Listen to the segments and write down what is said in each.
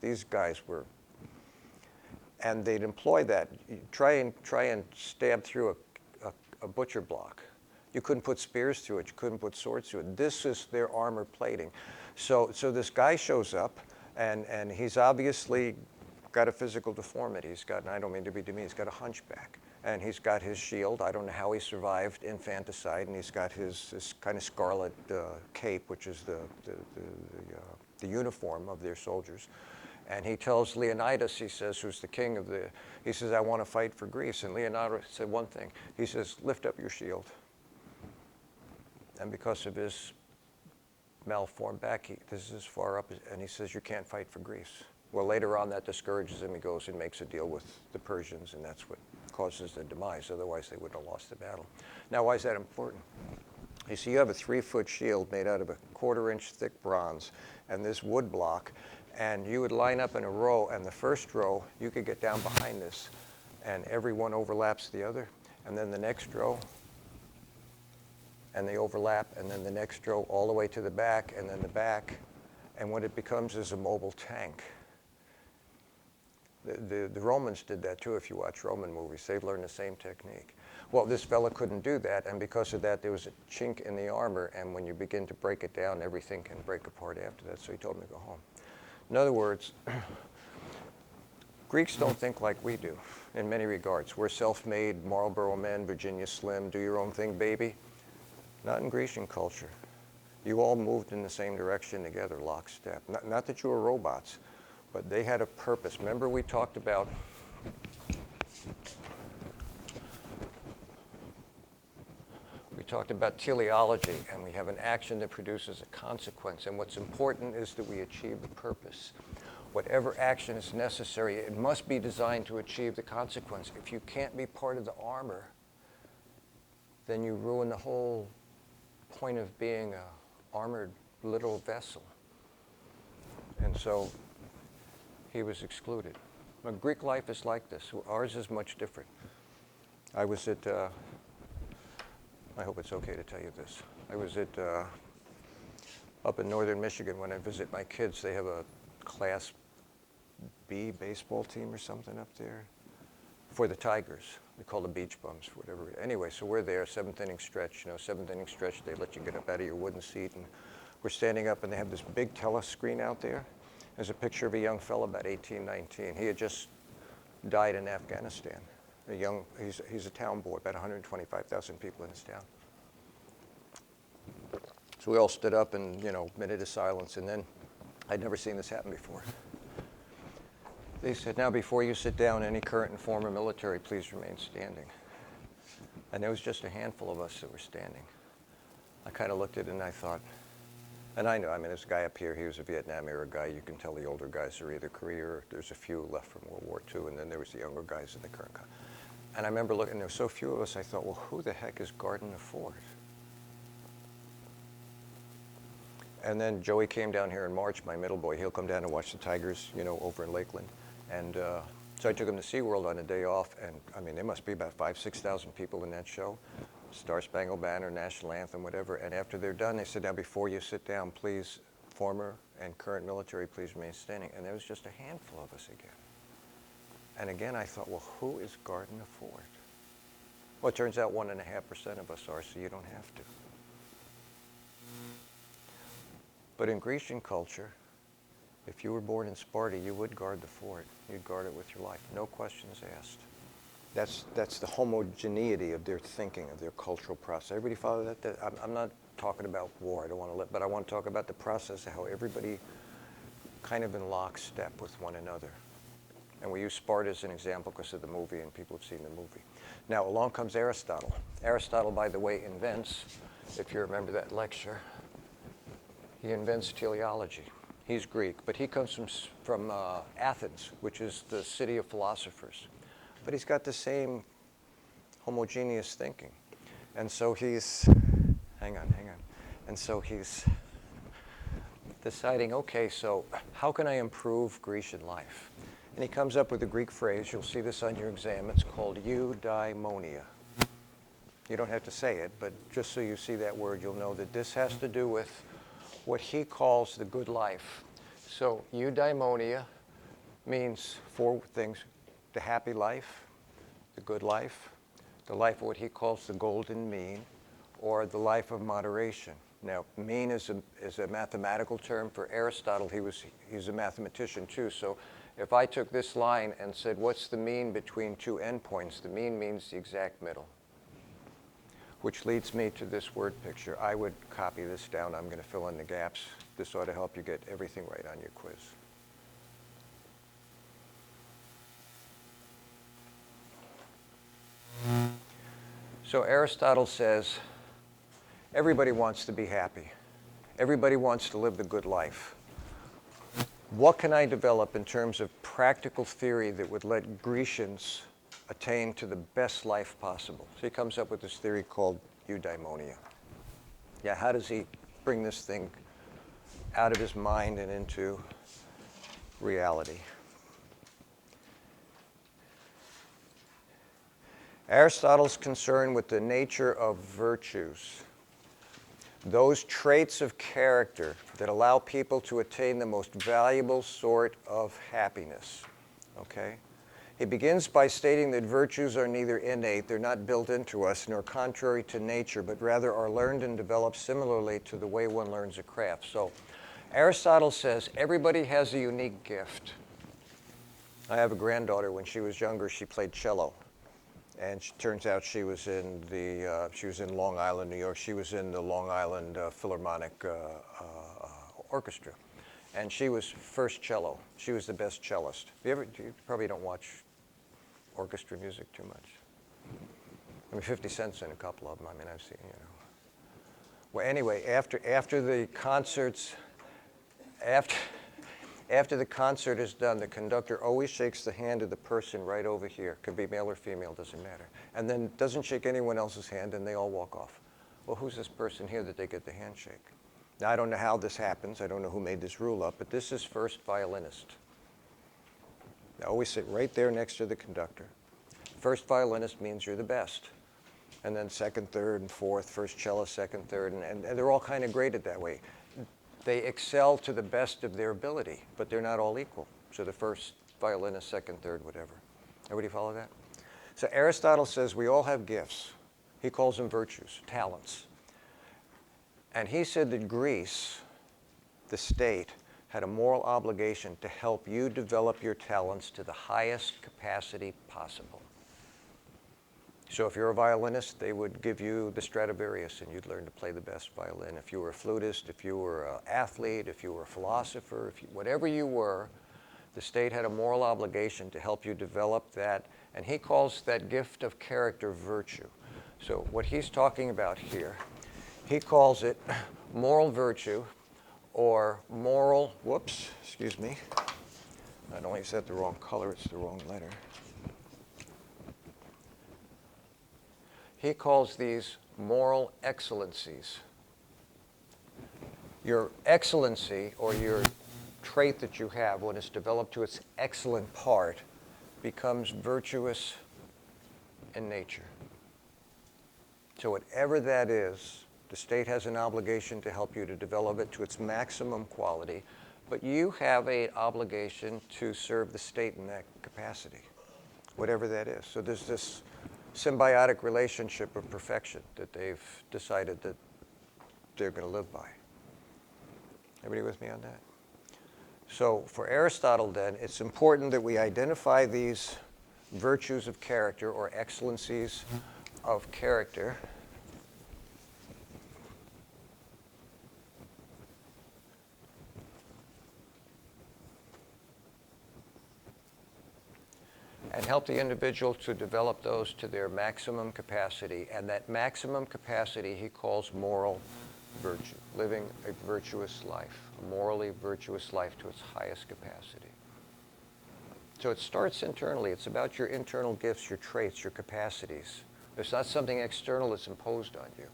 these guys were, and they'd employ that. Try and stab through a butcher block. You couldn't put spears through it. You couldn't put swords through it. This is their armor plating. So this guy shows up, and he's obviously got a physical deformity. He's got, and I don't mean to be demeaning, he's got a hunchback. And he's got his shield. I don't know how he survived infanticide. And he's got this kind of scarlet cape, which is the uniform of their soldiers. And he tells Leonidas, he says, who's the king of the, he says, I want to fight for Greece. And Leonidas said one thing. He says, lift up your shield. And because of his malformed back, this is as far up, and he says, you can't fight for Greece. Well, later on, that discourages him. He goes and makes a deal with the Persians, and that's what causes their demise. Otherwise, they wouldn't have lost the battle. Now, why is that important? You see, you have a 3-foot shield made out of a 1/4-inch thick bronze and this wood block, and you would line up in a row, and the first row, you could get down behind this, and every one overlaps the other, and then the next row, and they overlap, and then the next row all the way to the back, and then the back, and what it becomes is a mobile tank. The Romans did that too. If you watch Roman movies, they've learned the same technique. Well, this fella couldn't do that, and because of that, there was a chink in the armor, and when you begin to break it down, everything can break apart after that, so he told me to go home. In other words, Greeks don't think like we do in many regards. We're self-made, Marlboro men, Virginia Slim, do your own thing, baby. Not in Grecian culture. You all moved in the same direction together, lockstep. Not that you were robots, but they had a purpose. Remember we talked about teleology, and we have an action that produces a consequence, and what's important is that we achieve the purpose. Whatever action is necessary, it must be designed to achieve the consequence. If you can't be part of the armor, then you ruin the whole point of being an armored little vessel. And so he was excluded. But Greek life is like this. Ours is much different. I was at, I hope it's okay to tell you this. I was at, up in northern Michigan when I visit my kids. They have a Class B baseball team or something up there for the Tigers. They call the Beach Bums, whatever. Anyway, so we're there, 7th inning stretch. You know, 7th inning stretch, they let you get up out of your wooden seat, and we're standing up, and they have this big telescreen out there. There's a picture of a young fellow about 18, 19. He had just died in Afghanistan. He's a town boy, about 125,000 people in his town. So we all stood up and, you know, minute of silence, and then I'd never seen this happen before. They said, now before you sit down, any current and former military, please remain standing. And there was just a handful of us that were standing. I kind of looked at it and I thought, and I know, I mean, this guy up here, he was a Vietnam era guy. You can tell the older guys are either Korea or there's a few left from World War II, and then there was the younger guys in the current. And I remember looking, there were so few of us, I thought, well, who the heck is guarding the fort? And then Joey came down here in March, my middle boy. He'll come down and watch the Tigers, you know, over in Lakeland. And so I took him to SeaWorld on a day off, and I mean, there must be about 5,000 to 6,000 people in that show. Star Spangled Banner, National Anthem, whatever. And after they're done, they said, now before you sit down, please, former and current military, please remain standing. And there was just a handful of us again. And again, I thought, well, who is guarding the fort? Well, it turns out 1.5% of us are, so you don't have to. But in Grecian culture, if you were born in Sparta, you would guard the fort. You'd guard it with your life, no questions asked. That's the homogeneity of their thinking, of their cultural process. Everybody follow that? I'm not talking about war, I don't want to but I want to talk about the process of how everybody kind of in lockstep with one another. And we use Sparta as an example because of the movie, and people have seen the movie. Now, along comes Aristotle. Aristotle, by the way, invents, if you remember that lecture, he invents teleology. He's Greek, but he comes from Athens, which is the city of philosophers. But he's got the same homogeneous thinking. And so he's, hang on. And so he's deciding, okay, so how can I improve Grecian life? And he comes up with a Greek phrase. You'll see this on your exam. It's called eudaimonia. You don't have to say it, but just so you see that word, you'll know that this has to do with what he calls the good life. So eudaimonia, means four things: the happy life, the good life, the life of what he calls the golden mean, or the life of moderation. Now, mean is a mathematical term. For Aristotle, he's a mathematician too. So if I took this line and said, what's the mean between two endpoints? The mean means the exact middle, which leads me to this word picture. I would copy this down. I'm going to fill in the gaps. This ought to help you get everything right on your quiz. So Aristotle says, everybody wants to be happy. Everybody wants to live the good life. What can I develop in terms of practical theory that would let Grecians attain to the best life possible? So he comes up with this theory called eudaimonia. Yeah, how does he bring this thing out of his mind and into reality? Aristotle's concerned with the nature of virtues, those traits of character that allow people to attain the most valuable sort of happiness. Okay? He begins by stating that virtues are neither innate, they're not built into us, nor contrary to nature, but rather are learned and developed similarly to the way one learns a craft. So Aristotle says everybody has a unique gift. I have a granddaughter. When she was younger, she played cello. And it turns out she was in Long Island, New York. She was in the Long Island Philharmonic Orchestra. And she was first cello. She was the best cellist. You probably don't watch orchestra music too much. I mean, 50 Cent's in a couple of them. I mean, I've seen, Well, anyway, after the concerts, after the concert is done, the conductor always shakes the hand of the person right over here. Could be male or female, doesn't matter. And then doesn't shake anyone else's hand, and they all walk off. Well, who's this person here that they get the handshake? Now, I don't know how this happens. I don't know who made this rule up, but this is first violinist. They always sit right there next to the conductor. First violinist means you're the best. And then second, third, and fourth, first cellist, second, third, and they're all kind of graded that way. They excel to the best of their ability, but they're not all equal. So the first violinist, second, third, whatever. Everybody follow that? So Aristotle says we all have gifts. He calls them virtues, talents. And he said that Greece, the state, had a moral obligation to help you develop your talents to the highest capacity possible. So if you're a violinist, they would give you the Stradivarius and you'd learn to play the best violin. If you were a flutist, if you were an athlete, if you were a philosopher, whatever you were, the state had a moral obligation to help you develop that. And he calls that gift of character virtue. So what he's talking about here, he calls it moral virtue or moral, excuse me. Not only is that the wrong color, it's the wrong letter. He calls these moral excellencies. Your excellency, or your trait that you have, when it's developed to its excellent part, becomes virtuous in nature. So whatever that is, the state has an obligation to help you to develop it to its maximum quality, but you have an obligation to serve the state in that capacity, whatever that is. So there's this symbiotic relationship of perfection that they've decided that they're going to live by. Everybody with me on that? So for Aristotle then, it's important that we identify these virtues of character or excellencies of character. And help the individual to develop those to their maximum capacity. And that maximum capacity he calls moral virtue, living a virtuous life, a morally virtuous life to its highest capacity. So it starts internally. It's about your internal gifts, your traits, your capacities. It's not something external that's imposed on you.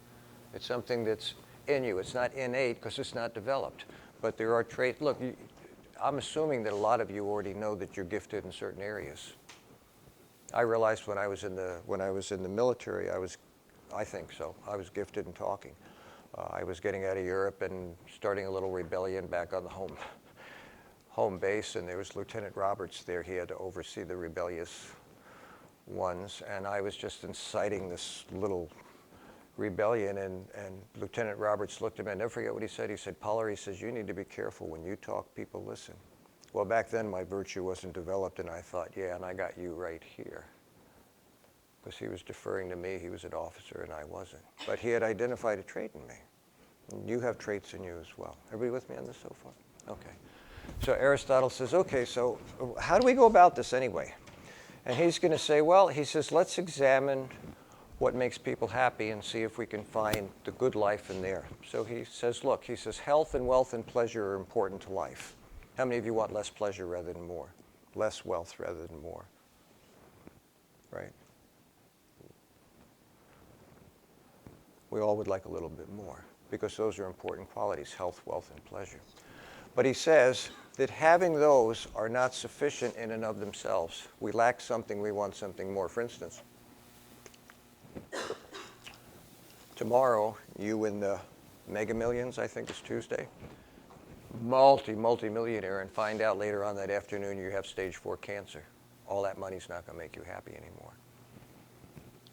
It's something that's in you. It's not innate because it's not developed. But there are traits. Look, I'm assuming that a lot of you already know that you're gifted in certain areas. I realized when I was in the military, I think so. I was gifted in talking. I was getting out of Europe and starting a little rebellion back on the home base, and there was Lieutenant Roberts there. He had to oversee the rebellious ones, and I was just inciting this little rebellion, and Lieutenant Roberts looked at me. I never forget what he said. He said, "Pollard," he says, "you need to be careful. When you talk, people listen." Well, back then my virtue wasn't developed, and I thought, yeah, and I got you right here. Because he was deferring to me. He was an officer, and I wasn't. But he had identified a trait in me. And you have traits in you as well. Everybody with me on this so far? Okay. So Aristotle says, okay, so how do we go about this anyway? And he's going to say, well, he says, let's examine what makes people happy and see if we can find the good life in there. So he says, look, he says, health and wealth and pleasure are important to life. How many of you want less pleasure rather than more? Less wealth rather than more? Right? We all would like a little bit more because those are important qualities, health, wealth, and pleasure. But he says that having those are not sufficient in and of themselves. We lack something, we want something more. For instance, tomorrow, you win the Mega Millions, I think it's Tuesday, multi-millionaire, and find out later on that afternoon you have stage 4 cancer. All that money's not going to make you happy anymore.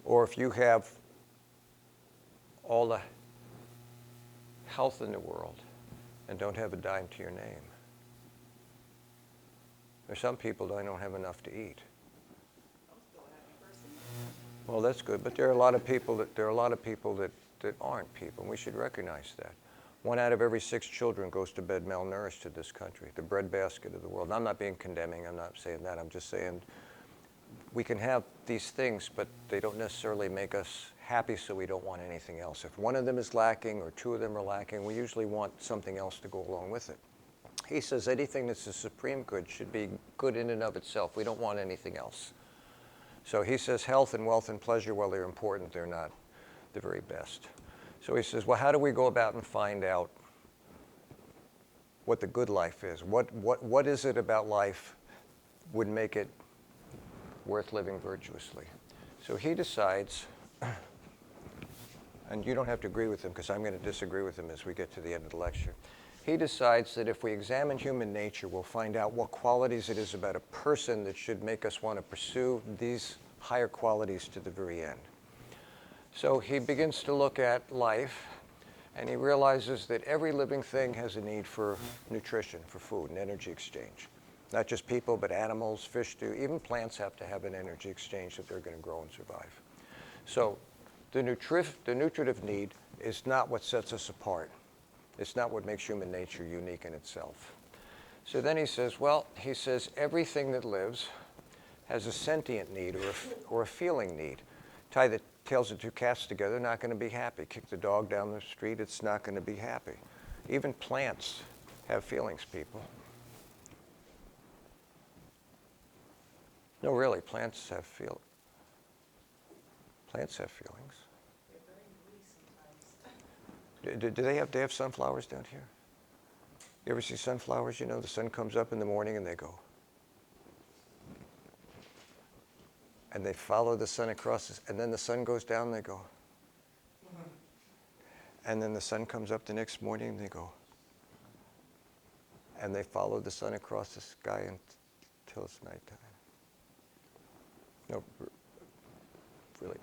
Or if you have all the health in the world and don't have a dime to your name. There's some people that don't have enough to eat. Well, that's good, but there are a lot of people that aren't people, and we should recognize that. 1 out of every 6 children goes to bed malnourished in this country, the breadbasket of the world. And I'm not being condemning, I'm not saying that, I'm just saying we can have these things, but they don't necessarily make us happy, so we don't want anything else. If one of them is lacking or 2 of them are lacking, we usually want something else to go along with it. He says anything that's a supreme good should be good in and of itself. We don't want anything else. So he says health and wealth and pleasure, while they're important, they're not the very best. So he says, well, how do we go about and find out what the good life is? What is it about life would make it worth living virtuously? So he decides, and you don't have to agree with him because I'm going to disagree with him as we get to the end of the lecture. He decides that if we examine human nature, we'll find out what qualities it is about a person that should make us want to pursue these higher qualities to the very end. So he begins to look at life, and he realizes that every living thing has a need for nutrition, for food and energy exchange. Not just people, but animals, fish do. Even plants have to have an energy exchange if they're going to grow and survive. So the nutritive need is not what sets us apart. It's not what makes human nature unique in itself. So then he says, well, he says everything that lives has a sentient need or a feeling need. Tie the tails of 2 cats together, not going to be happy. Kick the dog down the street, it's not going to be happy. Even plants have feelings, people. No, really, plants have feelings. Plants have feelings. Do they have sunflowers down here? You ever see sunflowers? You know, the sun comes up in the morning and they go. And they follow the sun across this, and then the sun goes down and they go. And then the sun comes up the next morning and they go. And they follow the sun across the sky until it's nighttime. No, really.